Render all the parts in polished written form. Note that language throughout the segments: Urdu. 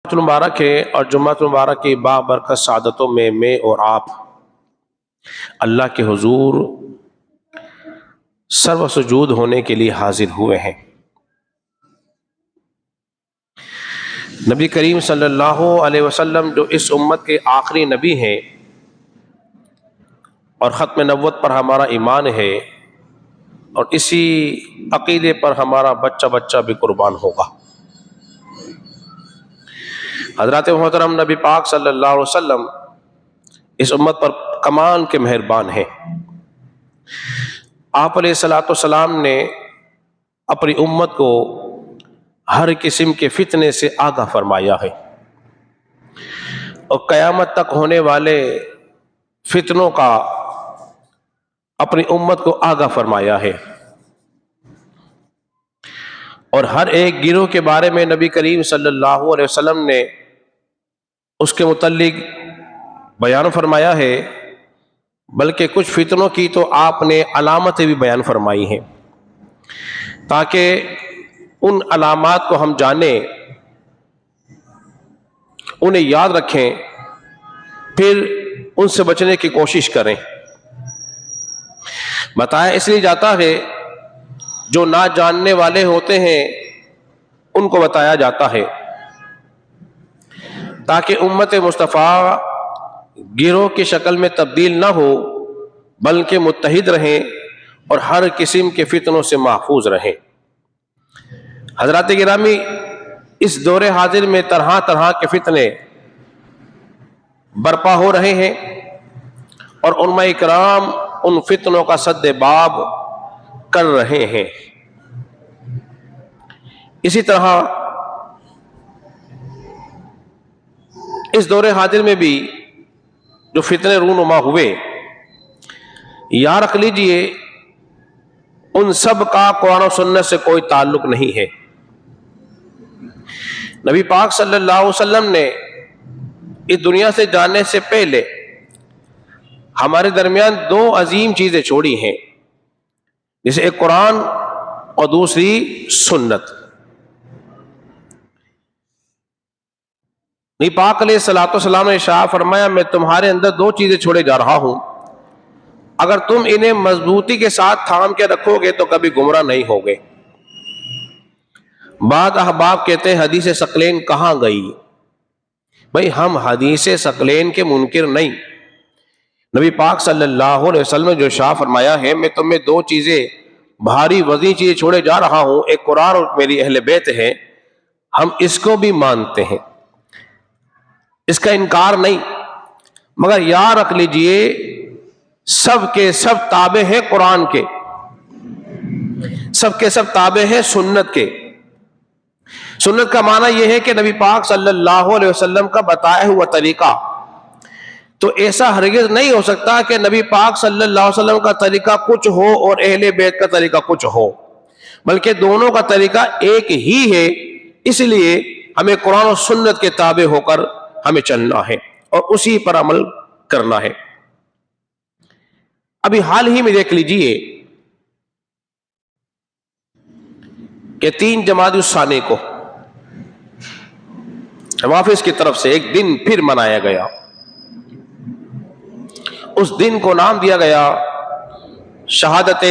المبارک ہے اور جمعہ المبارک کی بابرکت سعادتوں میں اور آپ اللہ کے حضور سرو سجود ہونے کے لیے حاضر ہوئے ہیں۔ نبی کریم صلی اللہ علیہ وسلم جو اس امت کے آخری نبی ہیں اور ختم نبوت پر ہمارا ایمان ہے اور اسی عقیدے پر ہمارا بچہ بچہ بھی قربان ہوگا۔ حضرات محترم نبی پاک صلی اللہ علیہ وسلم اس امت پر کمال کے مہربان ہیں۔ آپ علیہ الصلوۃ والسلام نے اپنی امت کو ہر قسم کے فتنے سے آگاہ فرمایا ہے اور قیامت تک ہونے والے فتنوں کا اپنی امت کو آگاہ فرمایا ہے، اور ہر ایک گروہ کے بارے میں نبی کریم صلی اللہ علیہ وسلم نے اس کے متعلق بیان فرمایا ہے، بلکہ کچھ فتنوں کی تو آپ نے علامتیں بھی بیان فرمائی ہیں تاکہ ان علامات کو ہم جانیں، انہیں یاد رکھیں، پھر ان سے بچنے کی کوشش کریں۔ بتایا اس لیے جاتا ہے جو نہ جاننے والے ہوتے ہیں ان کو بتایا جاتا ہے تاکہ امت مصطفیٰ گروہ کی شکل میں تبدیل نہ ہو بلکہ متحد رہیں اور ہر قسم کے فتنوں سے محفوظ رہیں۔ حضرات گرامی، اس دور حاضر میں طرح طرح کے فتنے برپا ہو رہے ہیں اور علماء کرام ان فتنوں کا سد باب کر رہے ہیں۔ اسی طرح اس دور حاضر میں بھی جو فتنے رونما ہوئے، یاد رکھ لیجئے ان سب کا قرآن و سنت سے کوئی تعلق نہیں ہے۔ نبی پاک صلی اللہ علیہ وسلم نے اس دنیا سے جانے سے پہلے ہمارے درمیان دو عظیم چیزیں چھوڑی ہیں، جیسے ایک قرآن اور دوسری سنت۔ نبی پاک علیہ الصلوۃ والسلام نے ارشاد فرمایا، میں تمہارے اندر دو چیزیں چھوڑے جا رہا ہوں، اگر تم انہیں مضبوطی کے ساتھ تھام کے رکھو گے تو کبھی گمراہ نہیں ہوگے۔ بعض احباب کہتے ہیں حدیث ثقلین کہاں گئی؟ بھئی ہم حدیث ثقلین کے منکر نہیں، نبی پاک صلی اللہ علیہ وسلم نے جو ارشاد فرمایا ہے میں تمہیں دو چیزیں بھاری وزنی چیزیں چھوڑے جا رہا ہوں، ایک قرآن اور میری اہل بیت ہے، ہم اس کو بھی مانتے ہیں، اس کا انکار نہیں، مگر یاد رکھ لیجئے سب کے سب تابع ہیں قرآن کے، سب کے سب تابع ہیں سنت کے۔ سنت کا معنی یہ ہے کہ نبی پاک صلی اللہ علیہ وسلم کا بتایا ہوا طریقہ، تو ایسا ہرگز نہیں ہو سکتا کہ نبی پاک صلی اللہ علیہ وسلم کا طریقہ کچھ ہو اور اہل بیت کا طریقہ کچھ ہو، بلکہ دونوں کا طریقہ ایک ہی ہے۔ اس لیے ہمیں قرآن و سنت کے تابع ہو کر ہمیں چلنا ہے اور اسی پر عمل کرنا ہے۔ ابھی حال ہی میں دیکھ لیجئے کہ 3 جمادی الثانی کو حوافظ کی طرف سے ایک دن پھر منایا گیا، اس دن کو نام دیا گیا شہادت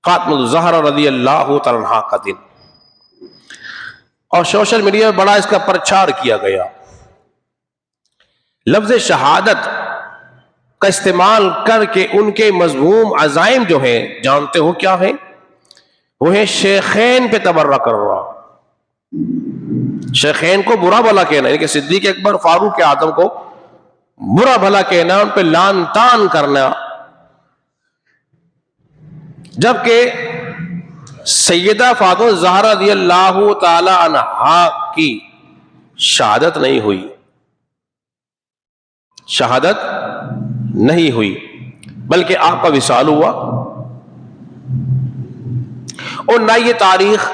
فاطمہ الزہرا رضی اللہ تعالیٰ عنہا کا دن، اور سوشل میڈیا میں بڑا اس کا پرچار کیا گیا۔ لفظ شہادت کا استعمال کر کے ان کے مذموم عزائم جو ہیں جانتے ہو کیا ہیں؟ وہ ہے شیخین پہ تبرہ کرنا، شیخین کو برا بھلا کہنا، یعنی کہ صدیق اکبر فاروق اعظم کو برا بھلا کہنا، ان پہ لعن طعن کرنا، جبکہ سیدہ فاطمہ الزہرا رضی اللہ تعالی عنہا کی شہادت نہیں ہوئی، شہادت نہیں ہوئی، بلکہ آپ کا وصال ہوا، اور نہ یہ تاریخ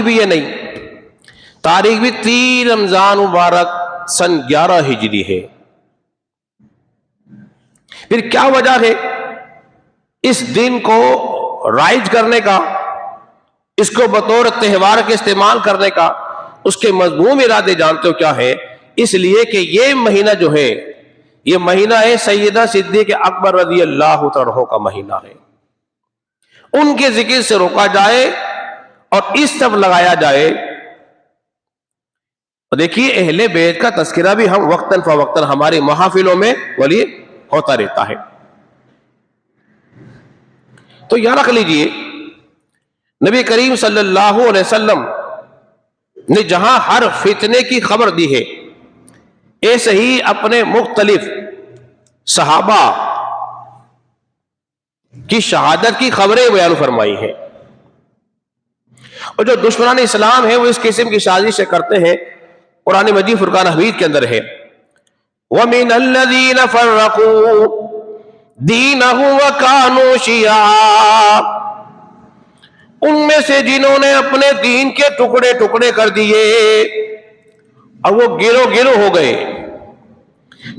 بھی یہ نہیں، تاریخ بھی 3 رمضان مبارک سن 11 ہجری ہے۔ پھر کیا وجہ ہے اس دن کو رائج کرنے کا اس کو بطور تہوار کے استعمال کرنے کا اس کے مضمون ارادے جانتے ہو کیا ہے؟ اس لیے کہ یہ مہینہ جو ہے یہ مہینہ ہے سیدہ صدیق اکبر رضی اللہ عنہ کا مہینہ ہے، ان کے ذکر سے روکا جائے اور اس طرف لگایا جائے۔ دیکھیے اہل بیت کا تذکرہ بھی ہم وقتاً فوقتاً ہماری محافلوں میں ولی ہوتا رہتا ہے۔ تو یہاں رکھ لیجئے نبی کریم صلی اللہ علیہ وسلم نے جہاں ہر فتنے کی خبر دی ہے، ایسے ہی اپنے مختلف صحابہ کی شہادت کی خبریں بیان فرمائی ہیں، اور جو دشمنان اسلام ہیں وہ اس قسم کی سازشیں کرتے ہیں۔ قرآن مجید فرقان حمید کے اندر ہے وَمِنَ الَّذِينَ فَرَّقُوا دِينَهُمْ وَكَانُوا شِيَعًا، ان میں سے جنہوں نے اپنے دین کے ٹکڑے ٹکڑے کر دیے اور وہ گروہ گروہ ہو گئے۔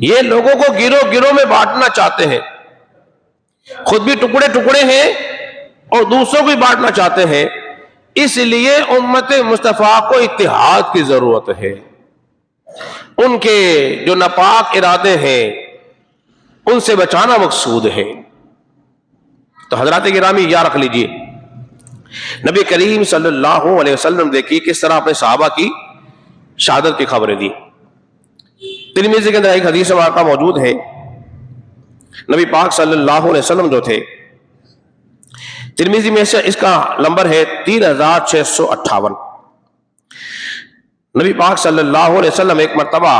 یہ لوگوں کو گروہ گروہ میں بانٹنا چاہتے ہیں، خود بھی ٹکڑے ٹکڑے ہیں اور دوسروں بھی بانٹنا چاہتے ہیں۔ اس لیے امت مصطفیٰ کو اتحاد کی ضرورت ہے، ان کے جو ناپاک ارادے ہیں ان سے بچانا مقصود ہے۔ تو حضرات گرامی یاد رکھ لیجئے نبی کریم صلی اللہ علیہ وسلم دیکھیے کس طرح اپنے صحابہ کی شہادت کی خبریں دی۔ ترمذی کے اندر ایک حدیث واقعہ موجود ہے، نبی پاک صلی اللہ علیہ وسلم جو تھے، ترمذی میں سے اس کا نمبر ہے 3658۔ نبی پاک صلی اللہ علیہ وسلم ایک مرتبہ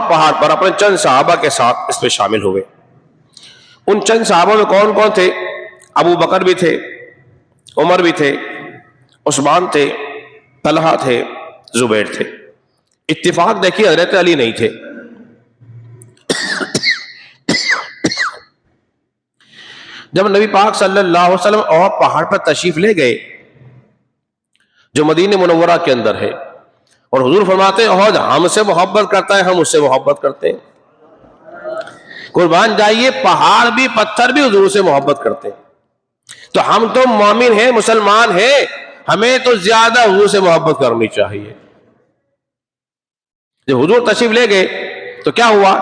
پہاڑ پر اپنے چند صحابہ کے ساتھ اس پہ شامل ہوئے۔ ان چند صحابوں میں کون کون تھے؟ ابو بکر بھی تھے، عمر بھی تھے، عثمان تھے، طلحہ تھے، زبیر تھے۔ اتفاق دیکھیے حضرت علی نہیں تھے۔ جب نبی پاک صلی اللہ علیہ وسلم اور پہاڑ پر تشریف لے گئے جو مدینہ منورہ کے اندر ہے، اور حضور فرماتے ہیں احد ہم سے محبت کرتا ہے، ہم اس سے محبت کرتے ہیں۔ قربان جائیے پہاڑ بھی پتھر بھی حضور سے محبت کرتے ہیں، تو ہم تو مومن ہیں، مسلمان ہیں، ہمیں تو زیادہ حضور سے محبت کرنی چاہیے۔ جب حضور تشریف لے گئے تو کیا ہوا؟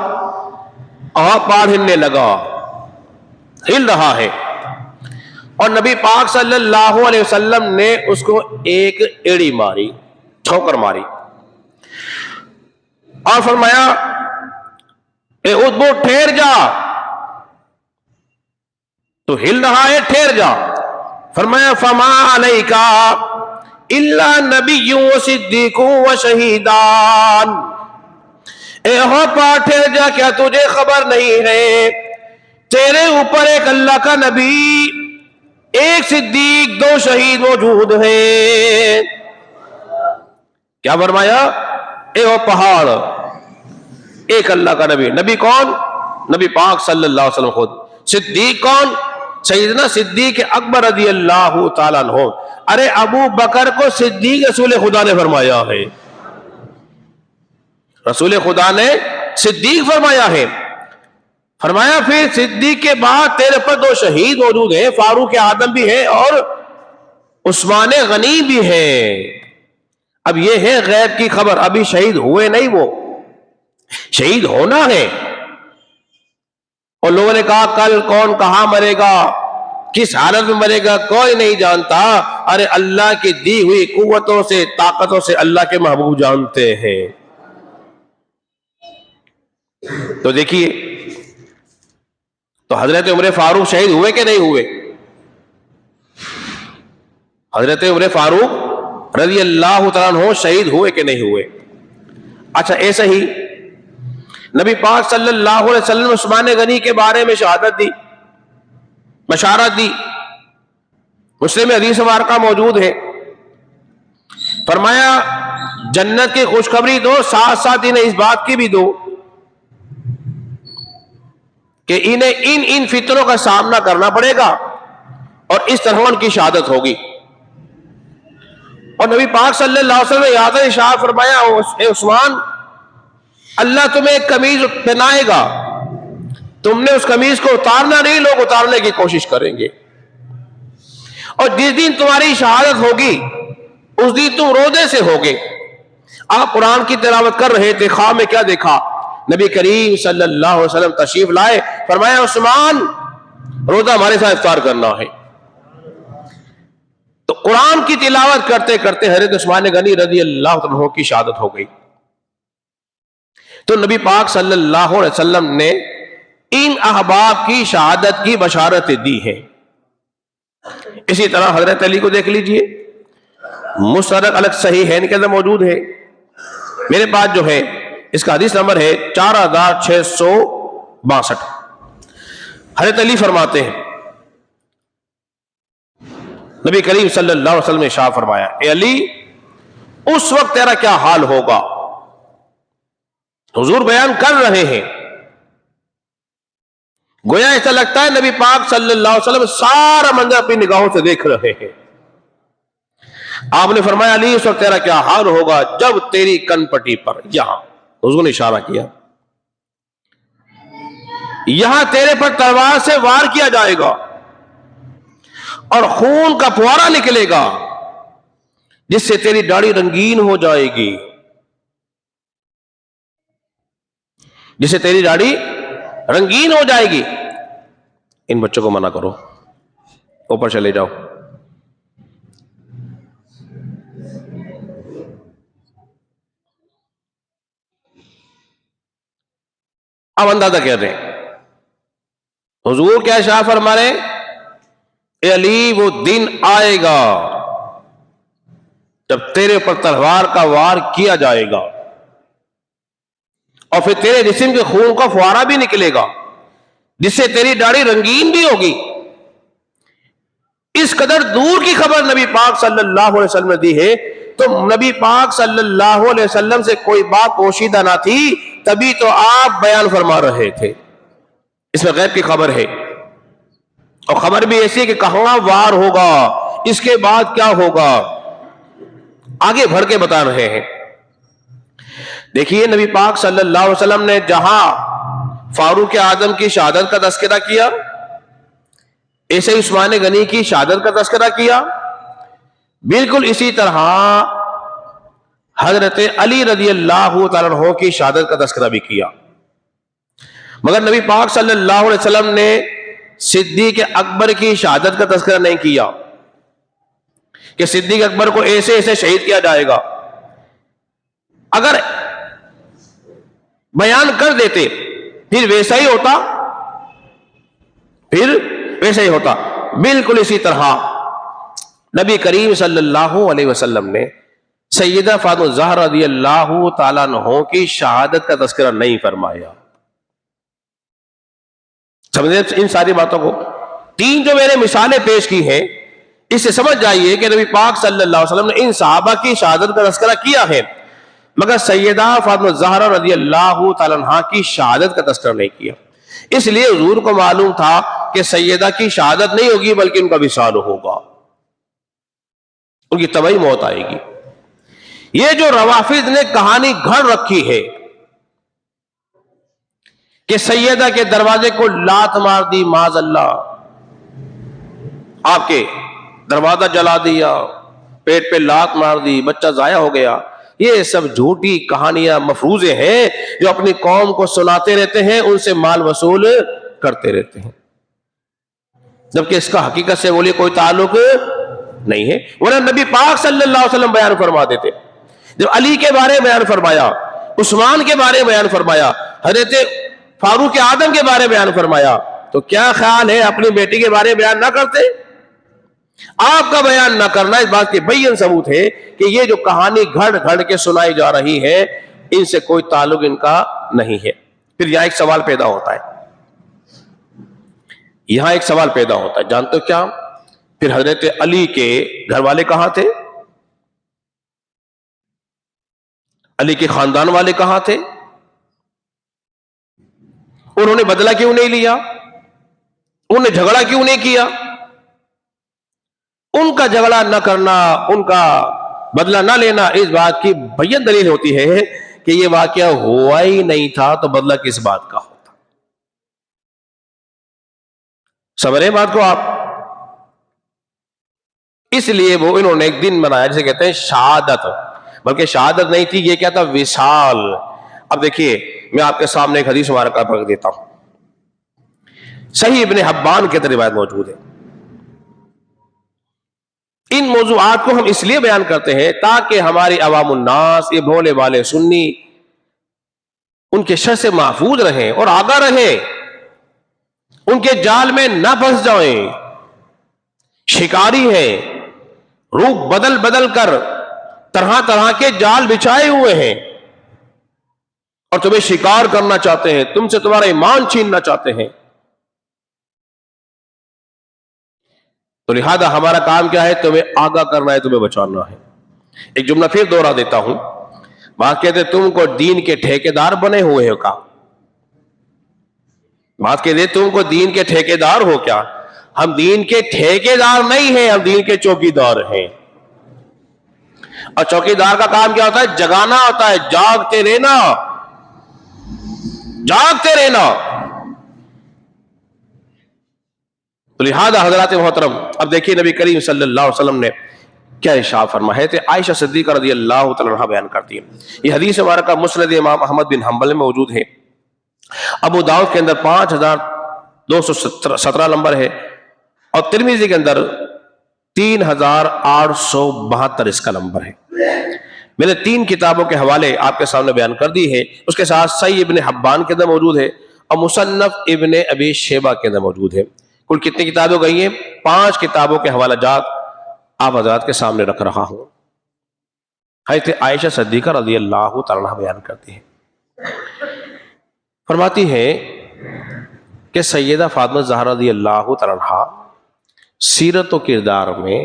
پہاڑ ہلنے لگا، ہل رہا ہے، اور نبی پاک صلی اللہ علیہ وسلم نے اس کو ایک ایڑی ماری، ٹھوکر ماری، اور فرمایا اے ادبو ٹھہر جا، تو ہل رہا ہے، ٹھہر جا۔ فرمایا فما علیکا الا نبی و صدیق و شہیدان، اے ٹھہر جا، کیا تجھے خبر نہیں ہے تیرے اوپر ایک اللہ کا نبی، ایک صدیق، دو شہید موجود ہیں۔ کیا فرمایا؟ اے وہ پہاڑ، ایک اللہ کا نبی۔ نبی کون؟ نبی پاک صلی اللہ علیہ وسلم خود۔ صدیق کون؟ سیدنا صدیق اکبر رضی اللہ تعالیٰ عنہ۔ ارے ابو بکر کو صدیق رسول خدا نے فرمایا ہے، رسول خدا نے صدیق فرمایا ہے۔ فرمایا پھر صدیق کے بعد تیرے پر دو شہید موجود ہیں، فاروق اعظم بھی ہے اور عثمان غنی بھی ہے۔ اب یہ ہے غیب کی خبر، ابھی شہید ہوئے نہیں، وہ شہید ہونا ہے۔ اور لوگوں نے کہا کل کون کہاں مرے گا، کس حالت میں مرے گا، کوئی نہیں جانتا۔ ارے اللہ کی دی ہوئی قوتوں سے، طاقتوں سے اللہ کے محبوب جانتے ہیں۔ تو دیکھیے، تو حضرت عمر فاروق شہید ہوئے کہ نہیں ہوئے؟ حضرت عمر فاروق رضی اللہ تعالیٰ عنہ شہید ہوئے کہ نہیں ہوئے؟ اچھا ایسا ہی نبی پاک صلی اللہ علیہ وسلم عثمان غنی کے بارے میں شہادت دی، بشارت دی۔ مسلم حدیث مبارکہ موجود ہے، فرمایا جنت کی خوشخبری دو، ساتھ ساتھ انہیں اس بات کی بھی دو کہ انہیں ان فتنوں کا سامنا کرنا پڑے گا اور اس طرح ان کی شہادت ہوگی۔ اور نبی پاک صلی اللہ علیہ وسلم نے یاد ارشاد فرمایا اے عثمان، اللہ تمہیں ایک قمیض پہنائے گا، تم نے اس قمیص کو اتارنا نہیں، لوگ اتارنے کی کوشش کریں گے، اور جس دن تمہاری شہادت ہوگی اس دن تم روزے سے ہوگے۔ آپ قرآن کی تلاوت کر رہے تھے، خواب میں کیا دیکھا؟ نبی کریم صلی اللہ علیہ وسلم تشریف لائے، فرمایا عثمان روزہ ہمارے ساتھ افطار کرنا ہے۔ تو قرآن کی تلاوت کرتے کرتے حضرت عثمان غنی رضی اللہ عنہ کی شہادت ہو گئی۔ تو نبی پاک صلی اللہ علیہ وسلم نے ان احباب کی شہادت کی بشارت دی ہے۔ اسی طرح حضرت علی کو دیکھ لیجئے، مستدرک الگ صحیحین کے اندر موجود ہے، میرے پاس جو ہے اس کا حدیث نمبر ہے 4662۔ حضرت علی فرماتے ہیں، نبی کریم صلی اللہ علیہ وسلم نے ارشاد فرمایا، اے علی اس وقت تیرا کیا حال ہوگا؟ حضور بیان کر رہے ہیں، گویا ایسا لگتا ہے نبی پاک صلی اللہ علیہ وسلم سارا منظر اپنی نگاہوں سے دیکھ رہے ہیں۔ آپ نے فرمایا علی اس وقت تیرا کیا حال ہوگا جب تیری کن پٹی پر، یہاں حضور نے اشارہ کیا، یہاں تیرے پر تلوار سے وار کیا جائے گا اور خون کا فوارہ نکلے گا جس سے تیری داڑھی رنگین ہو جائے گی، جس سے تیری داڑھی رنگین ہو جائے گی۔ ان بچوں کو منع کرو، اوپر چلے جاؤ۔ اب اندازہ کر رہے ہیں حضور کیا ارشاد فرما رہے ہیں، اے علی وہ دن آئے گا جب تیرے پر تلوار کا وار کیا جائے گا اور پھر تیرے جسم کے خون کا فوارہ بھی نکلے گا جس سے تیری داڑھی رنگین بھی ہوگی۔ اس قدر دور کی خبر نبی پاک صلی اللہ علیہ وسلم نے دی ہے، تو نبی پاک صلی اللہ علیہ وسلم سے کوئی بات پوشیدہ نہ تھی، تبھی تو آپ بیان فرما رہے تھے۔ اس میں غیب کی خبر ہے، اور خبر بھی ایسی کہ کہاں وار ہوگا، اس کے بعد کیا ہوگا، آگے بڑھ کے بتا رہے ہیں۔ دیکھیے نبی پاک صلی اللہ علیہ وسلم نے جہاں فاروق اعظم کی شہادت کا تذکرہ کیا، ایسے عثمان غنی کی شہادت کا تذکرہ کیا، بالکل اسی طرح حضرت علی رضی اللہ تعالیٰ عنہ کی شہادت کا تذکرہ بھی کیا۔ مگر نبی پاک صلی اللہ علیہ وسلم نے صدیق اکبر کی شہادت کا تذکرہ نہیں کیا کہ صدیق اکبر کو ایسے ایسے شہید کیا جائے گا۔ اگر بیان کر دیتے پھر ویسا ہی ہوتا، بالکل اسی طرح نبی کریم صلی اللہ علیہ وسلم نے سیدہ فاطمہ الزہرا رضی اللہ تعالیٰ عنہ کی شہادت کا تذکرہ نہیں فرمایا۔ سمجھے ان ساری باتوں کو؟ تین جو میں نے مثالیں پیش کی ہیں، اس سے سمجھ جائیے کہ نبی پاک صلی اللہ علیہ وسلم نے ان صحابہ کی شہادت کا تذکرہ کیا ہے، مگر سیدہ فاطمہ الزہرا رضی اللہ تعالیٰ عنہ کی شہادت کا تذکرہ نہیں کیا۔ اس لیے حضور کو معلوم تھا کہ سیدہ کی شہادت نہیں ہوگی بلکہ ان کا وصال ہوگا، ان کی طبعی موت آئے گی۔ یہ جو روافض نے کہانی گھڑ رکھی ہے کہ سیدہ کے دروازے کو لات مار دی، معاذ اللہ، آپ کے دروازہ جلا دیا، پیٹ پہ لات مار دی، بچہ ضائع ہو گیا، یہ سب جھوٹی کہانیاں مفروضے ہیں جو اپنی قوم کو سناتے رہتے ہیں، ان سے مال وصول کرتے رہتے ہیں، جبکہ اس کا حقیقت سے بولیے کوئی تعلق نہیں ہے۔ ورنہ نبی پاک صلی اللہ علیہ وسلم بیان فرما دیتے، جب علی کے بارے میں بیان فرمایا، عثمان کے بارے میں بیان فرمایا، حضرت فاروق اعظم کے بارے میں بیان فرمایا، تو کیا خیال ہے اپنی بیٹی کے بارے میں بیان نہ کرتے؟ آپ کا بیان نہ کرنا اس بات کے بین ثبوت ہے کہ یہ جو کہانی گھڑ گھڑ کے سنائی جا رہی ہے ان سے کوئی تعلق ان کا نہیں ہے۔ پھر یہاں ایک سوال پیدا ہوتا ہے، جانتے ہو کیا؟ پھر حضرت علی کے گھر والے کہاں تھے؟ علی کے خاندان والے کہاں تھے؟ انہوں نے بدلہ کیوں نہیں لیا؟ انہوں نے جھگڑا کیوں نہیں کیا؟ ان کا جھگڑا نہ کرنا، ان کا بدلہ نہ لینا، اس بات کی بین دلیل ہوتی ہے کہ یہ واقعہ ہوا ہی نہیں تھا، تو بدلہ کس بات کا ہو؟ سمجھے بات کو آپ؟ اس لیے وہ انہوں نے ایک دن منایا جسے کہتے ہیں شہادت، بلکہ شہادت نہیں تھی، یہ کیا تھا؟ وصال۔ اب دیکھیے میں آپ کے سامنے ایک حدیث مبارکہ رکھ دیتا ہوں، صحیح ابن حبان کے اندر روایت موجود ہے۔ ان موضوعات کو ہم اس لیے بیان کرتے ہیں تاکہ ہماری عوام الناس، یہ بھولے والے سنی، ان کے شر سے محفوظ رہیں اور آگاہ رہیں، ان کے جال میں نہ پھنس جائیں۔ شکاری ہیں، روپ بدل بدل کر طرح طرح کے جال بچھائے ہوئے ہیں اور تمہیں شکار کرنا چاہتے ہیں، تم سے تمہارا ایمان چھیننا چاہتے ہیں۔ تو لہذا ہمارا کام کیا ہے؟ تمہیں آگاہ کرنا ہے، تمہیں بچانا ہے۔ ایک جملہ پھر دوہرا دیتا ہوں، بات کہتے تم کو دین کے ٹھیکیدار بنے ہوئے ہو کا، بات کہتے تم کو دین کے ٹھیکیدار ہو کیا؟ ہم دین کے ٹھیکیدار نہیں ہیں، ہم دین کے چوکیدار ہیں۔ اور چوکیدار کا کام کیا ہوتا ہے؟ جگانا ہوتا ہے، جاگتے رہنا، جاگتے رہنا۔ تو لہذا حضرات محترم، اب دیکھیے نبی کریم صلی اللہ علیہ وسلم نے کیا ارشاد فرمایا ہے؟ عائشہ صدیقہ رضی اللہ تعالی عنہا بیان کرتی ہے، یہ حدیث مبارکہ مسند امام احمد بن حنبل میں موجود ہے، ابو داؤد کے اندر 5217 نمبر ہے، اور ترمذی کے اندر 3872 اس کا نمبر ہے۔ میں نے 3 کتابوں کے حوالے آپ کے سامنے بیان کر دی ہے، اس کے ساتھ صحیح ابن حبان کے اندر موجود ہے اور مصنف ابن ابی شیبہ کے اندر موجود ہے۔ کل کتنی کتابیں گئی ہیں؟ 5 کتابوں کے حوالہ جات آپ حضرات کے سامنے رکھ رہا ہوں۔ حضرت عائشہ صدیقہ رضی اللہ تعالیٰ عنہ بیان کرتی ہیں، فرماتی ہے کہ سیدہ فاطمہ زہرا رضی اللہ تعالیٰ عنہ سیرت و کردار میں،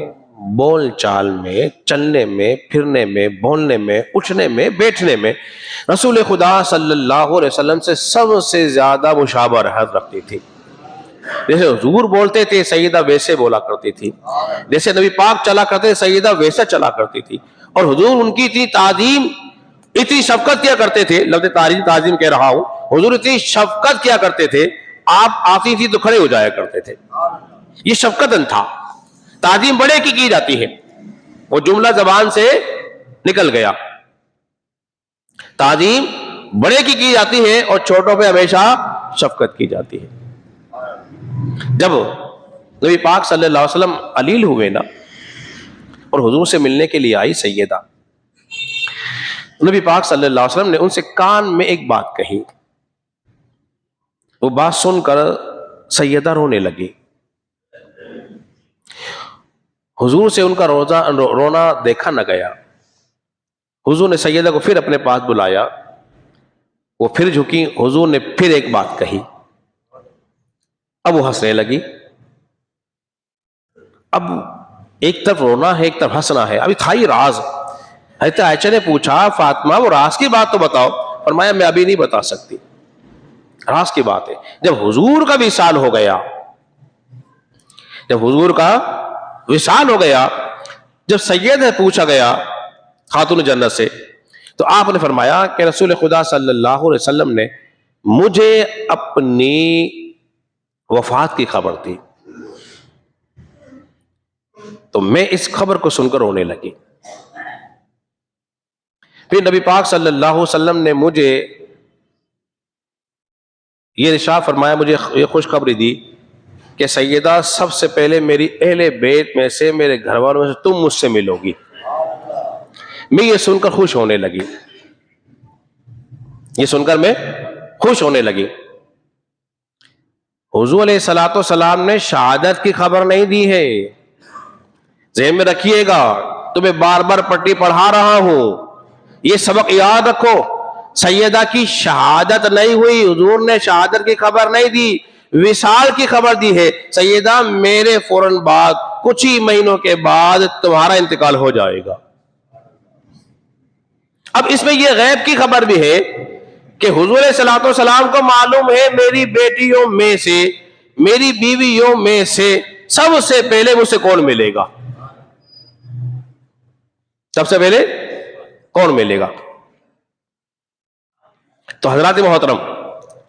بول چال میں، چلنے میں، پھرنے میں، بولنے میں، اٹھنے میں، بیٹھنے میں رسول خدا صلی اللہ علیہ وسلم سے سب سے زیادہ مشابہت رکھتی تھی۔ جیسے حضور بولتے تھے سیدہ ویسے بولا کرتی تھی، جیسے نبی پاک چلا کرتے سیدہ ویسے چلا کرتی تھی، اور حضور ان کی اتنی تعظیم، اتنی شفقت کیا کرتے تھے، لفظ تعظیم کہہ رہا ہوں، حضور اتنی شفقت کیا کرتے تھے، آپ آتی تھی تو کھڑے ہو جایا کرتے تھے۔ یہ شفقتن تھا۔ تعظیم بڑے کی جاتی ہے، وہ جملہ زبان سے نکل گیا، تعظیم بڑے کی جاتی ہے اور چھوٹوں پہ ہمیشہ شفقت کی جاتی ہے۔ جب نبی پاک صلی اللہ علیہ وسلم علیل ہوئے نا اور حضور سے ملنے کے لیے آئی سیدہ، نبی پاک صلی اللہ علیہ وسلم نے ان سے کان میں ایک بات کہی، وہ بات سن کر سیدہ رونے لگی۔ حضور سے ان کا رونا دیکھا نہ گیا۔ حضور نے سیدہ کو پھر اپنے پاس بلایا، وہ پھر جھکی، حضور نے پھر ایک بات کہی، اب وہ ہنسنے لگی۔ اب ایک طرف رونا ہے، ایک طرف ہنسنا ہے، ابھی تھا ہی راز۔ حضرت عائشہ نے پوچھا فاطمہ وہ راز کی بات تو بتاؤ، فرمایا میں ابھی نہیں بتا سکتی، راز کی بات ہے۔ جب حضور کا وصال ہو گیا، جب حضور کا وصال ہو گیا، جب سید سے پوچھا گیا خاتون جنت سے، تو آپ نے فرمایا کہ رسول خدا صلی اللہ علیہ وسلم نے مجھے اپنی وفات کی خبر دی، تو میں اس خبر کو سن کر رونے لگی۔ پھر نبی پاک صلی اللہ علیہ وسلم نے مجھے یہ ارشاد فرمایا، مجھے یہ خوشخبری دی کہ سیدہ سب سے پہلے میری اہل بیت میں سے، میرے گھر والوں میں سے تم مجھ سے ملو گی۔ میں یہ سن کر خوش ہونے لگی، یہ سن کر میں خوش ہونے لگی۔ حضور علیہ الصلوۃ والسلام نے شہادت کی خبر نہیں دی ہے، ذہن میں رکھیے گا، تمہیں بار بار پٹی پڑھا رہا ہوں، یہ سبق یاد رکھو۔ سیدہ کی شہادت نہیں ہوئی، حضور نے شہادت کی خبر نہیں دی، وصال کی خبر دی ہے، سیدہ میرے فوراً بعد کچھ ہی مہینوں کے بعد تمہارا انتقال ہو جائے گا۔ اب اس میں یہ غیب کی خبر بھی ہے کہ حضور علیہ الصلوۃ والسلام کو معلوم ہے میری بیٹیوں میں سے، میری بیویوں میں سے سب سے پہلے مجھ سے کون ملے گا، سب سے پہلے کون ملے گا۔ تو حضرات محترم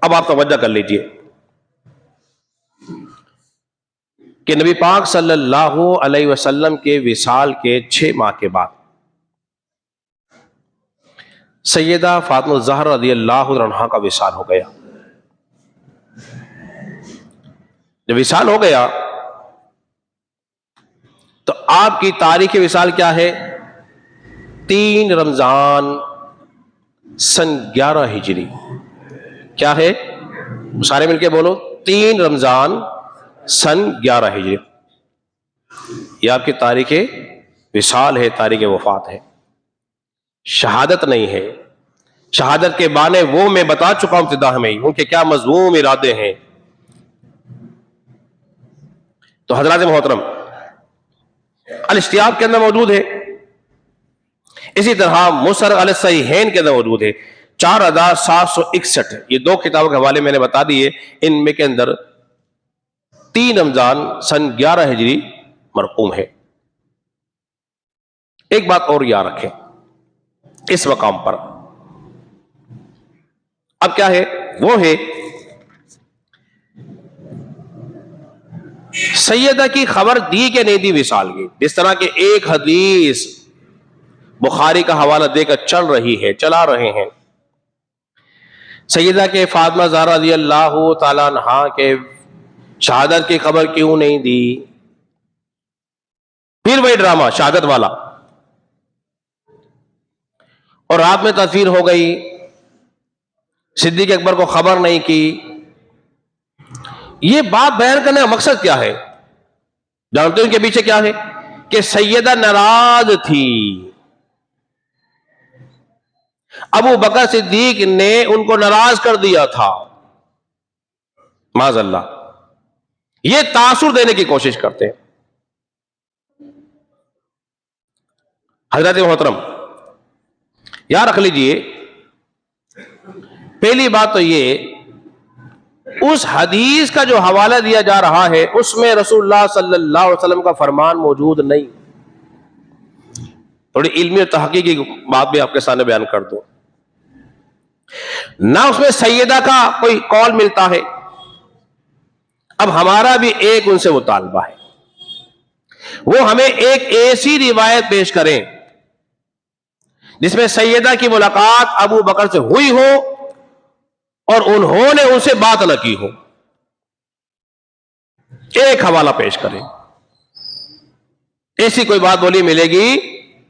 اب آپ توجہ کر لیجئے، کہ نبی پاک صلی اللہ علیہ وسلم کے وصال کے 6 ماہ کے بعد سیدہ فاطمہ الزہرا رضی اللہ عنہا کا وصال ہو گیا. جب وصال ہو گیا تو آپ کی تاریخ وصال کیا ہے؟ 3 رمضان سن 11 ہجری. کیا ہے؟ سارے مل کے بولو. 3 رمضان سن 11 ہجری. یہ آپ کی تاریخ وصال ہے، تاریخ وفات ہے، شہادت نہیں ہے. شہادت کے بانے وہ میں بتا چکا ہوں ابتدا میں، ان کے کیا مذموم ارادے ہیں. تو حضرات محترم الاشتیاق کے اندر موجود ہے، اسی طرح مسند علی الصحیحین کے اندر موجود ہے. 4761 یہ 2 کتابوں کے حوالے میں نے بتا دیے. ان میں کے اندر 3 رمضان سن 11 ہجری مرقوم ہے. ایک بات اور یاد رکھیں اس مقام پر، اب کیا ہے؟ وہ ہے سیدہ کی خبر دی کہ نہیں دی وصال کی. جس طرح کہ ایک حدیث بخاری کا حوالہ دے کر چلا رہے ہیں، سیدہ کے فاطمہ زہرا رضی اللہ تعالی عنہا کے شہادت کی خبر کیوں نہیں دی؟ پھر وہی ڈرامہ شہادت والا، اور رات میں تدفین ہو گئی، صدیق اکبر کو خبر نہیں کی. یہ بات بیان کرنے کا مقصد کیا ہے؟ جانتے ہیں ان کے پیچھے کیا ہے؟ کہ سیدہ ناراض تھی. ابو بکر صدیق نے ان کو ناراض کر دیا تھا، معاذ اللہ. یہ تاثر دینے کی کوشش کرتے ہیں. حضرت محترم یاد رکھ لیجئے، پہلی بات تو یہ، اس حدیث کا جو حوالہ دیا جا رہا ہے اس میں رسول اللہ صلی اللہ علیہ وسلم کا فرمان موجود نہیں. تھوڑی علمی اور تحقیقی بات بھی آپ کے سامنے بیان کر دوں. نہ اس میں سیدہ کا کوئی قول ملتا ہے. اب ہمارا بھی ایک ان سے مطالبہ ہے، وہ ہمیں ایک ایسی روایت پیش کریں جس میں سیدہ کی ملاقات ابو بکر سے ہوئی ہو اور انہوں نے ان سے بات نہ کی ہو. ایک حوالہ پیش کریں. ایسی کوئی بات بولی ملے گی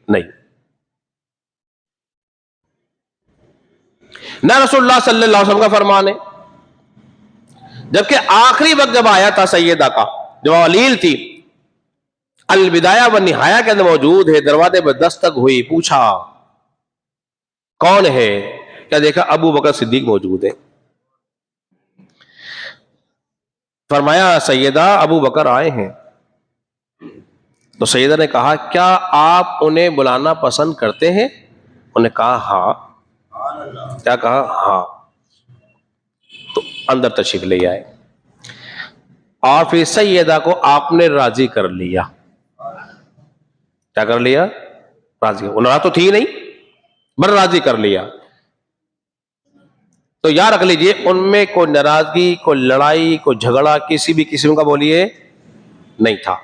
نہیں. نہ رسول اللہ صلی اللہ علیہ وسلم کا فرمان ہے. جبکہ آخری وقت جب آیا تھا سیدہ کا، جب علیل تھی، البدایہ والنہایہ کے اندر موجود ہے، دروازے پر دستک ہوئی، پوچھا کون ہے؟ کیا دیکھا ابو بکر صدیق موجود ہے. فرمایا سیدہ ابو بکر آئے ہیں. تو سیدہ نے کہا کیا آپ انہیں بلانا پسند کرتے ہیں؟ انہوں نے کہا ہاں. کیا کہا؟ ہاں. تو اندر تشریف لے آئے اور پھر سیدہ کو آپ نے راضی کر لیا. کیا کر لیا؟ راضی. وہ ناراض تو تھی نہیں، بر راضی کر لیا. تو یاد رکھ لیجئے ان میں کوئی ناراضگی، کوئی لڑائی، کوئی جھگڑا کسی بھی قسم کا بولیے نہیں تھا.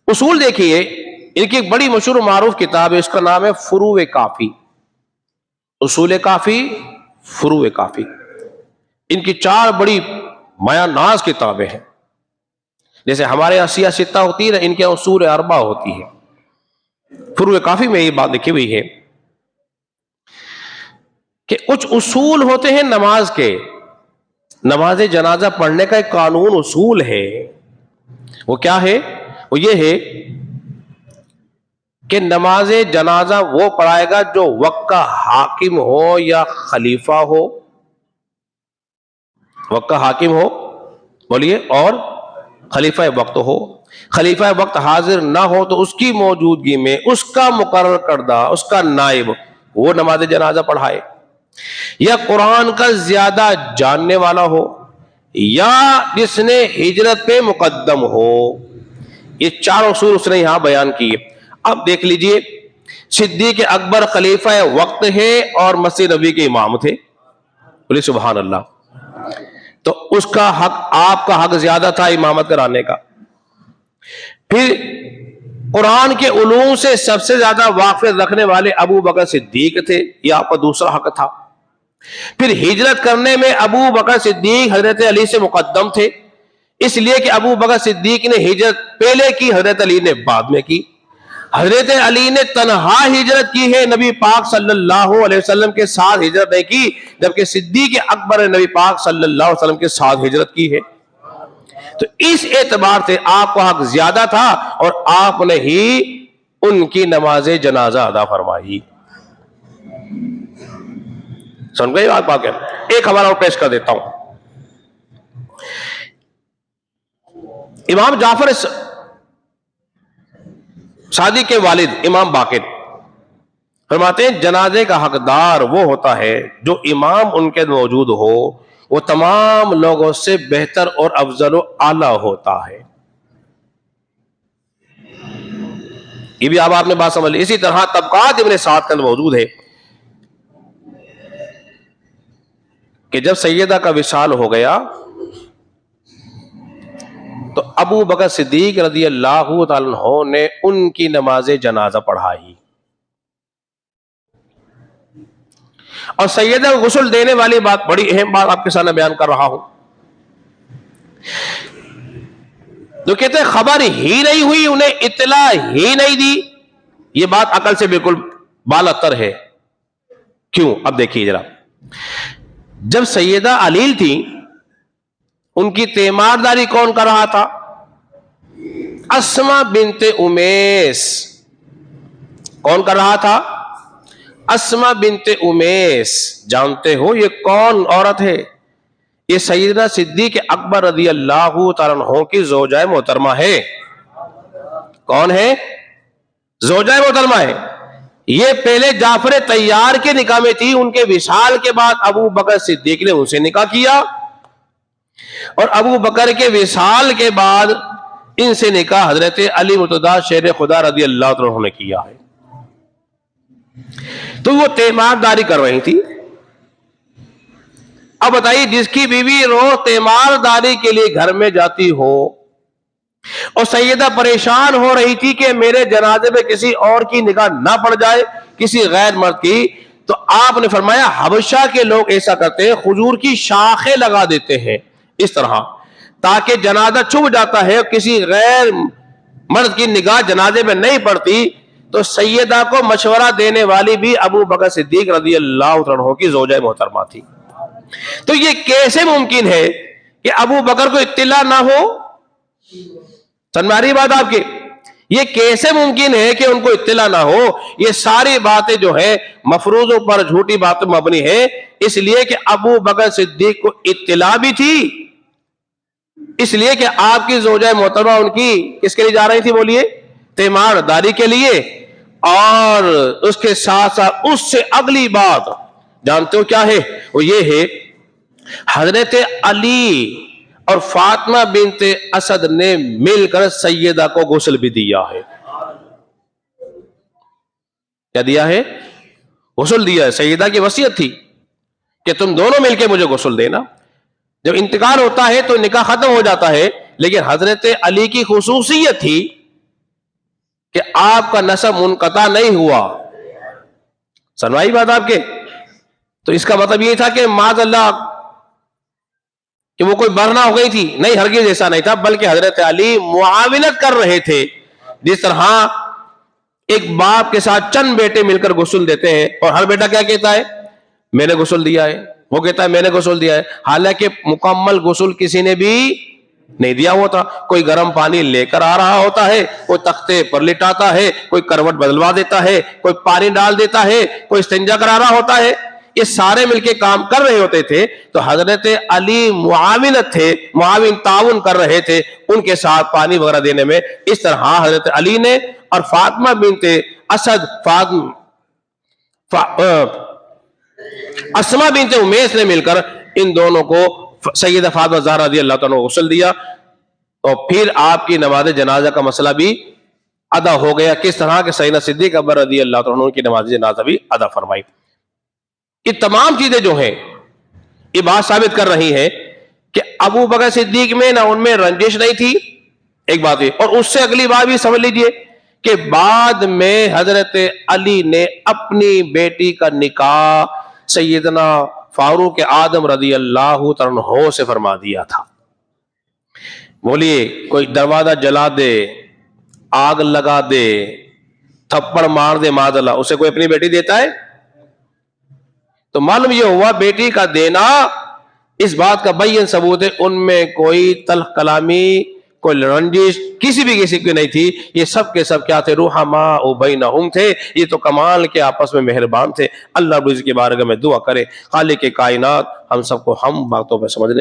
اصول دیکھیے، ان کی ایک بڑی مشہور و معروف کتاب ہے، اس کا نام ہے فروع کافی. اصول کافی، فروع کافی. ان کی 4 بڑی مایہ ناز کتابیں ہیں. جیسے ہمارے یہاں سیاہ ستہ ہوتی ہے نا، ان کے یہاں اصول 4 ہوتی ہے. فروع کافی میں یہ بات لکھی ہوئی ہے کہ کچھ اصول ہوتے ہیں نماز کے. نماز جنازہ پڑھنے کا ایک قانون اصول ہے. وہ کیا ہے؟ وہ یہ ہے کہ نماز جنازہ وہ پڑھائے گا جو وقت کا حاکم ہو یا خلیفہ ہو. وقت کا حاکم ہو بولیے، اور خلیفہ وقت ہو. خلیفہ وقت حاضر نہ ہو تو اس کی موجودگی میں اس کا مقرر کردہ، اس کا نائب وہ نماز جنازہ پڑھائے. یا قرآن کا زیادہ جاننے والا ہو، یا جس نے ہجرت پہ مقدم ہو. یہ 4 اصول اس نے یہاں بیان کیے. اب دیکھ لیجئے، صدیق اکبر خلیفہ وقت ہے اور مسجد نبی کے امام تھے. بولیے سبحان اللہ. تو اس کا حق، آپ کا حق زیادہ تھا امامت کرانے کا. پھر قرآن کے علوم سے سب سے زیادہ واقفیت رکھنے والے ابو بکر صدیق تھے، یہ آپ کا دوسرا حق تھا. پھر ہجرت کرنے میں ابو بکر صدیق حضرت علی سے مقدم تھے، اس لیے کہ ابو بکر صدیق نے ہجرت پہلے کی، حضرت علی نے بعد میں کی. حضرت علی نے تنہا ہجرت کی ہے، نبی پاک صلی اللہ علیہ وسلم کے ساتھ ہجرت نہیں کی، جبکہ صدیق اکبر نے نبی پاک صلی اللہ علیہ وسلم کے ساتھ ہجرت کی ہے. تو اس اعتبار سے آپ کا حق زیادہ تھا اور آپ نے ہی ان کی نماز جنازہ ادا فرمائی. سن گئی بات پاک ہے. ایک حوالہ اور پیش کر دیتا ہوں. امام جعفر صادق کے والد امام باقر فرماتے ہیں جنازے کا حقدار وہ ہوتا ہے جو امام ان کے موجود ہو وہ تمام لوگوں سے بہتر اور افضل و اعلیٰ ہوتا ہے. یہ بھی آپ نے بات سمجھ لی. اسی طرح طبقات ابن سعد کے اندر موجود ہے کہ جب سیدہ کا وصال ہو گیا تو ابو بکر صدیق رضی اللہ تعالیٰ عنہ نے ان کی نماز جنازہ پڑھائی. اور سیدہ کو غسل دینے والی بات، بڑی اہم بات آپ کے سامنے بیان کر رہا ہوں. جو کہتے ہیں خبر ہی نہیں ہوئی، انہیں اطلاع ہی نہیں دی، یہ بات عقل سے بالکل بالاتر ہے. کیوں؟ اب دیکھیے ذرا. جب سیدہ علیل تھی ان کی تیمارداری کون کر رہا تھا؟ اسما بنت امیس. کون کر رہا تھا؟ اسما بنت امیس. جانتے ہو یہ کون عورت ہے؟ یہ سیدنا صدیق اکبر رضی اللہ تعالیٰ عنہ کی زوجہ محترمہ ہے. کون ہے؟ زوجہ محترمہ ہے. یہ پہلے جعفر طیار کے نکاح میں تھی، ان کے وصال کے بعد ابو بکر صدیق نے ان سے نکاح کیا، اور ابو بکر کے وصال کے بعد ان سے نکاح حضرت علی مرتضیٰ شیر خدا رضی اللہ عنہ نے کیا ہے. تو وہ تیمارداری کر رہی تھی. اب بتائیے جس کی بیوی روز تیمارداری کے لیے گھر میں جاتی ہو اور سیدہ پریشان ہو رہی تھی کہ میرے جنازے میں کسی اور کی نگاہ نہ پڑ جائے، کسی غیر مرد کی، تو آپ نے فرمایا حبشہ کے لوگ ایسا کرتے ہیں، کھجور کی شاخیں لگا دیتے ہیں اس طرح تاکہ جنازہ چھپ جاتا ہے اور کسی غیر مرد کی نگاہ جنازے میں نہیں پڑتی. تو سیدہ کو مشورہ دینے والی بھی ابو بکر صدیق رضی اللہ عنہ کی زوجہ محترمہ تھی. تو یہ کیسے ممکن ہے کہ ابو بکر کو اطلاع نہ ہو؟ سنماری بات آپ کی، یہ کیسے ممکن ہے کہ ان کو اطلاع نہ ہو؟ یہ ساری باتیں جو ہے مفروضوں پر جھوٹی باتیں مبنی ہے، اس لیے کہ ابو بکر صدیق کو اطلاع بھی تھی، اس لیے کہ آپ کی زوجہ محترمہ ان کی کس کے لیے جا رہی تھی؟ بولیے، تیمارداری کے لیے. اور اس کے ساتھ ساتھ اس سے اگلی بات جانتے ہو کیا ہے؟ وہ یہ ہے حضرت علی اور فاطمہ بنت اسد نے مل کر سیدہ کو غسل بھی دیا ہے. کیا دیا ہے؟ غسل دیا ہے. سیدہ کی وصیت تھی کہ تم دونوں مل کے مجھے غسل دینا. جب انتقال ہوتا ہے تو نکاح ختم ہو جاتا ہے، لیکن حضرت علی کی خصوصیت تھی کہ آپ کا نسب منقطع نہیں ہوا. سنوائی بات آپ کے. تو اس کا مطلب یہ تھا کہ معاذ اللہ کہ وہ کوئی برنا ہو گئی تھی، نہیں، ہرگز ایسا نہیں تھا، بلکہ حضرت علی معاونت کر رہے تھے. جس طرح ایک باپ کے ساتھ چند بیٹے مل کر غسل دیتے ہیں اور ہر بیٹا کیا کہتا ہے؟ میں نے غسل دیا ہے. وہ کہتا ہے میں نے غسل دیا ہے، حالانکہ مکمل غسل کسی نے بھی نہیں دیا ہوتا. کوئی گرم پانی لے کر آ رہا ہوتا ہے، کوئی تختے پر لٹاتا ہے، کوئی کروٹ بدلوا دیتا ہے، کوئی پانی ڈال دیتا ہے، کوئی استنجا کرا رہا ہوتا ہے. یہ سارے مل کے کام کر رہے ہوتے تھے. تو حضرت علی معاونت تھے، معاون تعاون کر رہے تھے ان کے ساتھ پانی وغیرہ دینے میں. اس طرح حضرت علی نے اور فاطمہ بنت اسد اسما بنت امیس نے مل کر ان دونوں کو سیدہ فاطمہ زہرا رضی اللہ تعالیٰ غسل دیا، اور پھر آپ کی نماز جنازہ کا مسئلہ بھی ادا ہو گیا. کس طرح کہ سیدنا صدیق اکبر رضی اللہ تعالیٰ کی نماز جنازہ بھی ادا فرمائی. یہ تمام چیزیں جو ہیں یہ بات ثابت کر رہی ہیں کہ ابو بکر صدیق میں نہ ان میں رنجش نہیں تھی، ایک بات ہے، اور اس سے اگلی بات بھی سمجھ لیجئے کہ بعد میں حضرت علی نے اپنی بیٹی کا نکاح سیدنا فاروق اعظم رضی اللہ تعالیٰ عنہ سے فرما دیا تھا۔ بولیے، کوئی دروازہ جلا دے، آگ لگا دے، تھپڑ مار دے معاذ اللہ، اسے کوئی اپنی بیٹی دیتا ہے؟ تو معلوم یہ ہوا بیٹی کا دینا اس بات کا بین ثبوت ہے ان میں کوئی تلخ کلامی، کوئی رنجش کسی کی نہیں تھی، یہ سب کے سب کیا تھے؟ رحماء بینہم تھے، یہ تو کمال کے آپس میں مہربان تھے۔ اللہ رب العزت کی بارگاہ میں دعا کرے خالق کائنات ہم سب کو ہم باتوں پہ سمجھنے